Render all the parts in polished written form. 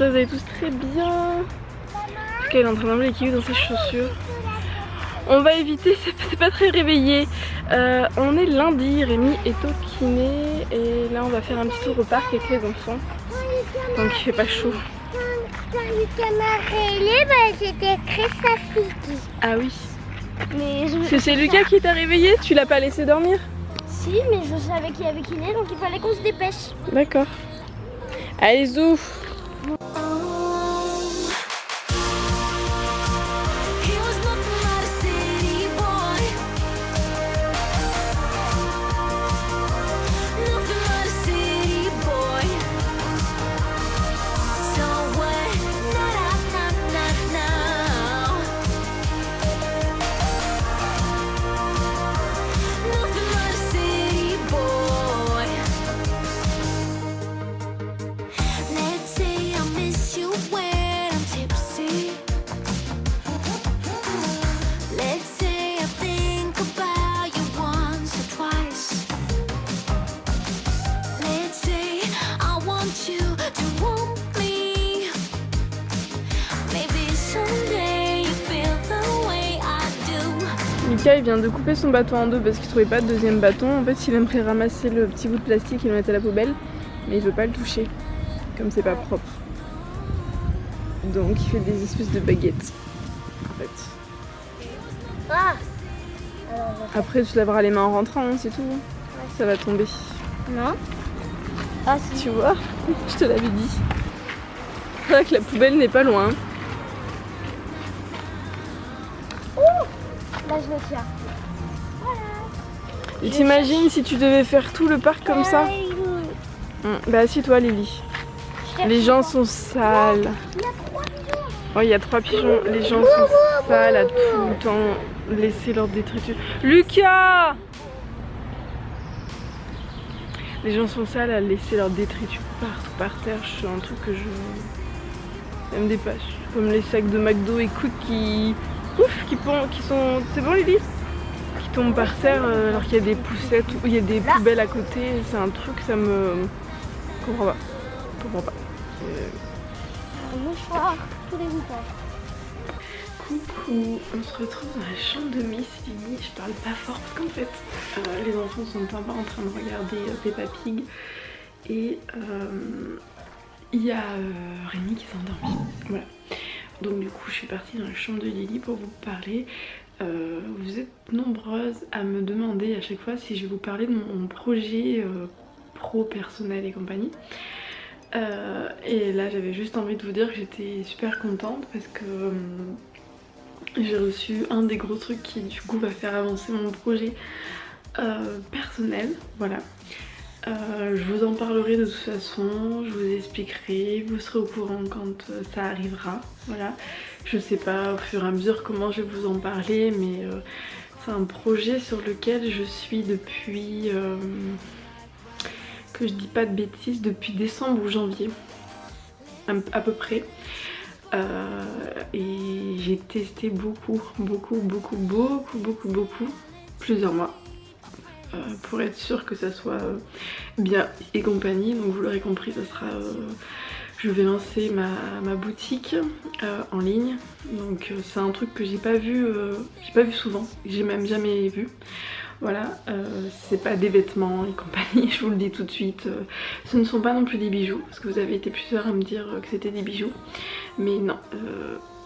j'espère que vous allez tous très bien. En tout cas, elle est en train d'enlever les kiwis dans ses chaussures. On va éviter, c'est pas très réveillé. On est lundi, Rémi est au kiné et là on va faire un petit tour au parc avec les enfants. Donc il fait pas chaud. Quand Lucas m'a réveillée, c'était très fatigué. Ah oui. Mais C'est Lucas qui t'a réveillé? Tu l'as pas laissé dormir? Si, mais je savais qu'il y avait kiné, donc il fallait qu'on se dépêche. D'accord. Allez, zou. Lucas il vient de couper son bâton en deux parce qu'il trouvait pas de deuxième bâton. En fait il aimerait ramasser le petit bout de plastique et le mettre à la poubelle, mais il veut pas le toucher comme c'est pas propre. Donc il fait des espèces de baguettes en fait. Ah. Après tu laveras les mains en rentrant, hein, c'est tout. Ouais. Ça va tomber. Non. Ah si. Tu vois, je te l'avais dit. C'est vrai que la poubelle n'est pas loin. Là je le tiens. Voilà. Et t'imagines si tu devais faire tout le parc comme ça? Bah assieds-toi Lily. Les gens sont sales. Oh, il y a 3 pigeons. Les gens sont sales à tout le temps laisser leur détritus. Lucas! Les gens sont sales à laisser leur détritus partout par terre. C'est un truc que ça me dépasse. Comme les sacs de McDo et Cook qui... Ouf, qui sont... C'est bon Lily? Qui tombent par terre alors qu'il y a des poussettes ou il y a des poubelles à côté. C'est un truc, ça me... Je comprends pas. Je comprends pas. Un mouchoir tous les week-ends. Coucou, on se retrouve dans la chambre de Miss Lily. Je parle pas fort parce qu'en fait les enfants sont pas en train de regarder Peppa Pig et il y a Rémi qui s'est endormi. Voilà. Donc du coup je suis partie dans la chambre de Lily pour vous parler. Vous êtes nombreuses à me demander à chaque fois si je vais vous parler de mon projet pro personnel et compagnie. Et là j'avais juste envie de vous dire que j'étais super contente parce que j'ai reçu un des gros trucs qui du coup va faire avancer mon projet personnel. Voilà. Je vous en parlerai de toute façon, je vous expliquerai, vous serez au courant quand ça arrivera. Voilà. Je sais pas au fur et à mesure comment je vais vous en parler, mais c'est un projet sur lequel je suis depuis, que je dis pas de bêtises, depuis décembre ou janvier, à peu près. Et j'ai testé beaucoup, plusieurs mois. Pour être sûre que ça soit bien et compagnie. Donc vous l'aurez compris, ça sera je vais lancer ma boutique en ligne. Donc c'est un truc que j'ai pas vu souvent, j'ai même jamais vu. Voilà, c'est pas des vêtements et compagnie, je vous le dis tout de suite. Ce ne sont pas non plus des bijoux, parce que vous avez été plusieurs à me dire que c'était des bijoux. Mais non,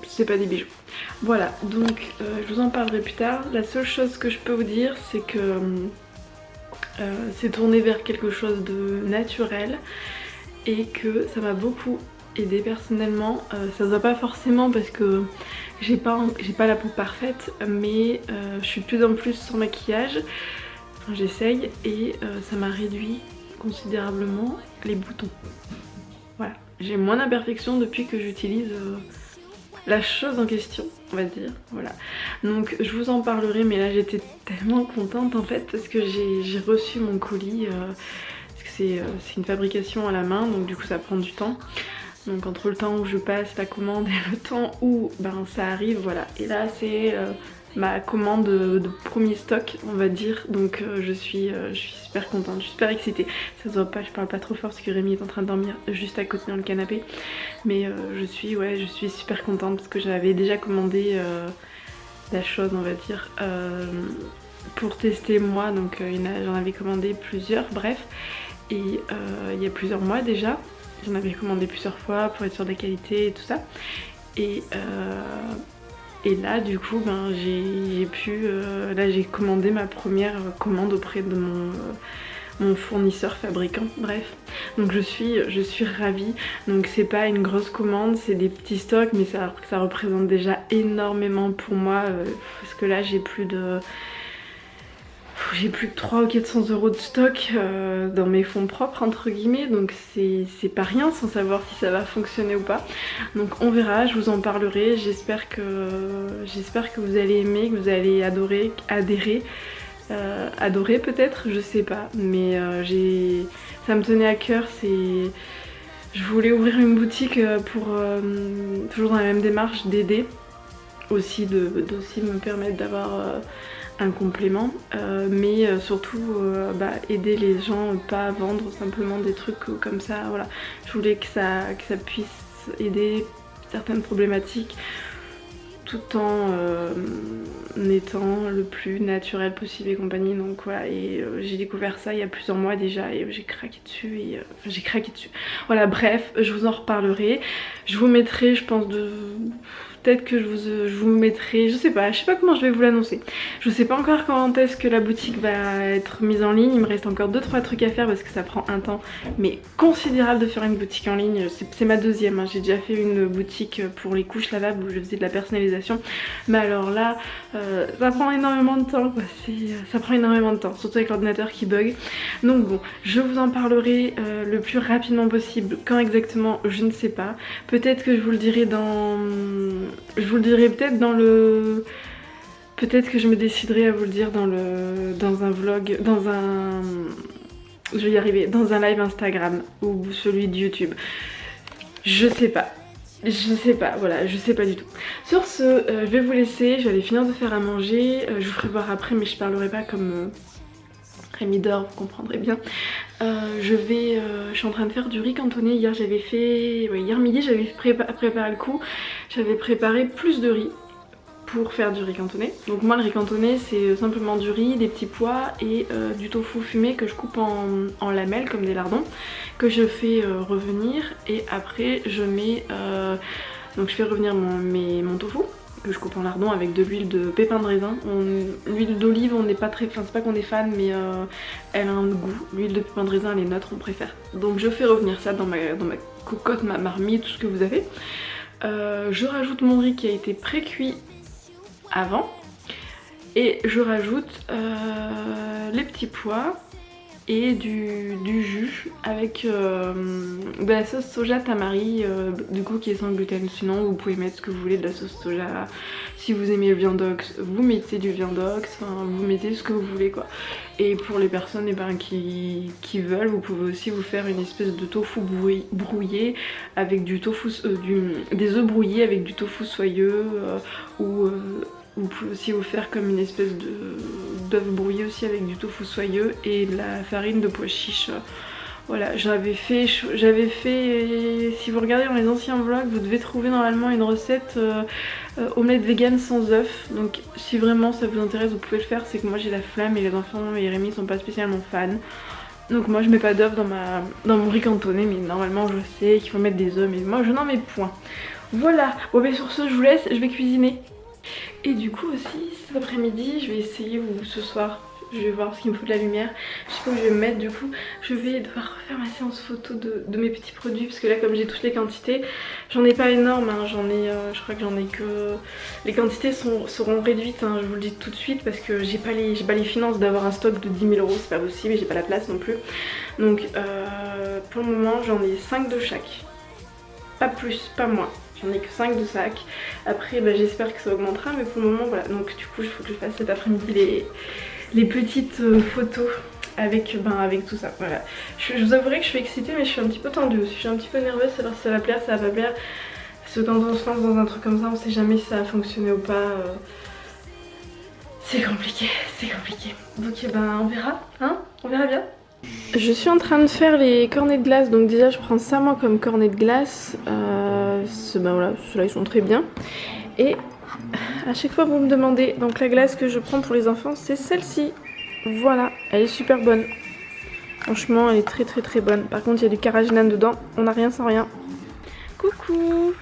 c'est pas des bijoux. Voilà, donc je vous en parlerai plus tard. La seule chose que je peux vous dire, c'est que c'est tourné vers quelque chose de naturel et que ça m'a beaucoup aidé personnellement. Ça se voit pas forcément parce que j'ai pas la peau parfaite, mais je suis de plus en plus sans maquillage. Enfin, j'essaye et ça m'a réduit considérablement les boutons. Voilà, j'ai moins d'imperfections depuis que j'utilise la chose en question, on va dire. Voilà, donc je vous en parlerai, mais là j'étais tellement contente en fait parce que j'ai reçu mon colis, parce que c'est une fabrication à la main, donc du coup ça prend du temps. Donc entre le temps où je passe la commande et le temps où ben ça arrive, voilà. Et là c'est ma commande de premier stock, on va dire. Donc je suis super contente, je suis super excitée. Ça se voit pas, je parle pas trop fort parce que Rémi est en train de dormir juste à côté dans le canapé. Mais je suis super contente parce que j'avais déjà commandé la chose, on va dire, pour tester moi. Donc j'en avais commandé plusieurs, bref. Et il y a plusieurs mois déjà. J'en avais commandé plusieurs fois pour être sûre de la qualité et tout ça. Et là du coup j'ai commandé ma première commande auprès de mon fournisseur fabricant, bref. Donc je suis ravie. Donc c'est pas une grosse commande, c'est des petits stocks, mais ça représente déjà énormément pour moi, parce que là j'ai plus de 300 ou 400 euros de stock dans mes fonds propres entre guillemets, donc c'est pas rien sans savoir si ça va fonctionner ou pas. Donc on verra, je vous en parlerai, j'espère que vous allez aimer, que vous allez adhérer, peut-être, je sais pas, mais ça me tenait à cœur, je voulais ouvrir une boutique pour toujours dans la même démarche d'aider, aussi d'aussi me permettre d'avoir un complément, mais surtout aider les gens, pas à vendre simplement des trucs comme ça, voilà. Je voulais que ça puisse aider certaines problématiques tout en étant le plus naturel possible et compagnie. Donc voilà, et j'ai découvert ça il y a plusieurs mois déjà et j'ai craqué dessus voilà, bref, je vous en reparlerai, je vous mettrai, je pense, peut-être que je vous mettrai, je sais pas comment je vais vous l'annoncer. Je sais pas encore quand est-ce que la boutique va être mise en ligne. Il me reste encore 2-3 trucs à faire parce que ça prend un temps mais considérable de faire une boutique en ligne. C'est ma deuxième, hein. J'ai déjà fait une boutique pour les couches lavables où je faisais de la personnalisation. Mais alors là, ça prend énormément de temps, quoi. Ça prend énormément de temps, surtout avec l'ordinateur qui bug. Donc bon, je vous en parlerai le plus rapidement possible. Quand exactement, je ne sais pas. Peut-être que je vous le dirai peut-être dans le... Peut-être que je me déciderai à vous le dire dans un vlog, je vais y arriver, dans un live Instagram ou celui de YouTube. Je sais pas, voilà, je sais pas du tout. Sur ce, je vais vous laisser, je vais aller finir de faire à manger, je vous ferai voir après mais je parlerai pas comme Rémi dort, vous comprendrez bien. Je suis en train de faire du riz cantonné. Hier midi j'avais préparé le coup, j'avais préparé plus de riz pour faire du riz cantonné. Donc moi le riz cantonné c'est simplement du riz, des petits pois et du tofu fumé que je coupe en lamelles comme des lardons, que je fais revenir, et après je mets donc je fais revenir mon tofu que je coupe en lardons avec de l'huile de pépins de raisin. L'huile d'olive on n'est pas très, enfin c'est pas qu'on est fan, mais elle a un goût. L'huile de pépins de raisin elle est neutre, on préfère. Donc je fais revenir ça dans ma cocotte, ma marmite, tout ce que vous avez. Je rajoute mon riz qui a été pré-cuit avant et je rajoute les petits pois et du jus avec de la sauce soja tamari, du coup qui est sans gluten. Sinon vous pouvez mettre ce que vous voulez, de la sauce soja. Si vous aimez le viandox, vous mettez du viandox, enfin, vous mettez ce que vous voulez quoi. Et pour les personnes qui veulent, vous pouvez aussi vous faire une espèce de tofu brouillé avec du tofu, des œufs brouillés avec du tofu soyeux, ou vous pouvez aussi vous faire comme une espèce d'œuf brouillé aussi avec du tofu soyeux et de la farine de pois chiche. Voilà, j'avais fait, si vous regardez dans les anciens vlogs, vous devez trouver normalement une recette omelette vegan sans œuf. Donc si vraiment ça vous intéresse, vous pouvez le faire. C'est que moi j'ai la flemme et les enfants et Rémi sont pas spécialement fans. Donc moi je mets pas d'œuf dans mon riz cantonné, mais normalement je sais qu'il faut mettre des œufs, mais moi je n'en mets point. Voilà, bon ben sur ce je vous laisse, je vais cuisiner. Et du coup aussi cet après-midi je vais essayer, ou ce soir, je vais voir ce qu'il me faut de la lumière. Je sais pas où je vais me mettre, du coup je vais devoir refaire ma séance photo de mes petits produits, parce que là comme j'ai toutes les quantités, j'en ai pas énorme, hein, je crois que j'en ai que... Les quantités seront réduites, hein, je vous le dis tout de suite, parce que j'ai pas les finances d'avoir un stock de 10 000 euros, c'est pas possible, et j'ai pas la place non plus. Donc pour le moment j'en ai 5 de chaque, pas plus, pas moins. J'en ai que 5 de sacs. Après j'espère que ça augmentera, mais pour le moment voilà. Donc du coup il faut que je fasse cet après-midi les petites photos avec tout ça. Voilà. Je vous avouerai que je suis excitée, mais je suis un petit peu tendue aussi. Je suis un petit peu nerveuse, savoir si ça va plaire, ça va pas plaire. Parce que quand on se lance dans un truc comme ça, on sait jamais si ça va fonctionner ou pas. C'est compliqué, c'est compliqué. Donc ben on verra, hein? On verra bien. Je suis en train de faire les cornets de glace, donc déjà je prends ça moi comme cornet de glace. Ben voilà, ceux-là ils sont très bien. Et à chaque fois vous me demandez, donc la glace que je prends pour les enfants c'est celle-ci. Voilà, elle est super bonne. Franchement elle est très bonne. Par contre il y a du carrageenan dedans, on n'a rien sans rien. Coucou!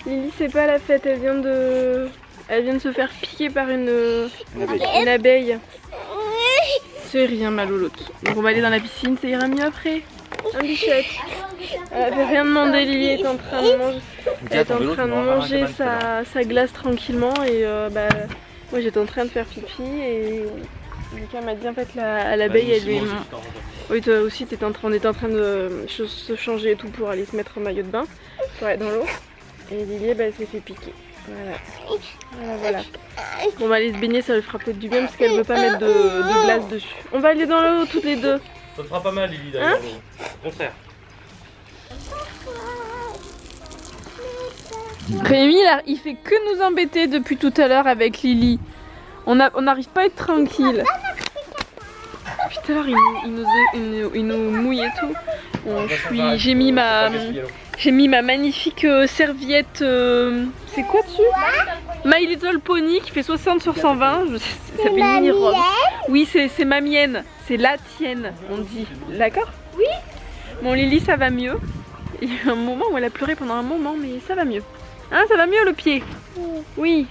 Lily c'est pas la fête, elle vient de se faire piquer par une abeille. C'est rien ma louloute. Donc on va aller dans la piscine, ça ira mieux après. Un bichette. Elle avait rien demandé, Lily est en train de manger, sa glace tranquillement et moi j'étais en train de faire pipi et Mika m'a dit en fait l'abeille elle lui... Oui toi aussi on était en train de se changer et tout pour aller se mettre en maillot de bain pour aller dans l'eau et Lily elle s'est fait piquer. Voilà. Bon, on va aller se baigner, ça lui fera peut-être du bien parce qu'elle veut pas mettre de glace dessus. On va aller dans l'eau toutes les deux. Ça te fera pas mal Lily d'ailleurs. Au contraire. Rémi là, il fait que nous embêter depuis tout à l'heure avec Lily. On n'arrive pas à être tranquille. Depuis tout à l'heure il nous mouille et tout. Bon, j'ai mis ma magnifique serviette, c'est quoi dessus? My Little Pony qui fait 60 sur 120, ça fait une mini robe. Oui c'est ma mienne, c'est la tienne on dit, d'accord? Oui. Bon Lily ça va mieux, il y a eu un moment où elle a pleuré pendant un moment mais ça va mieux. Hein ça va mieux le pied? Oui.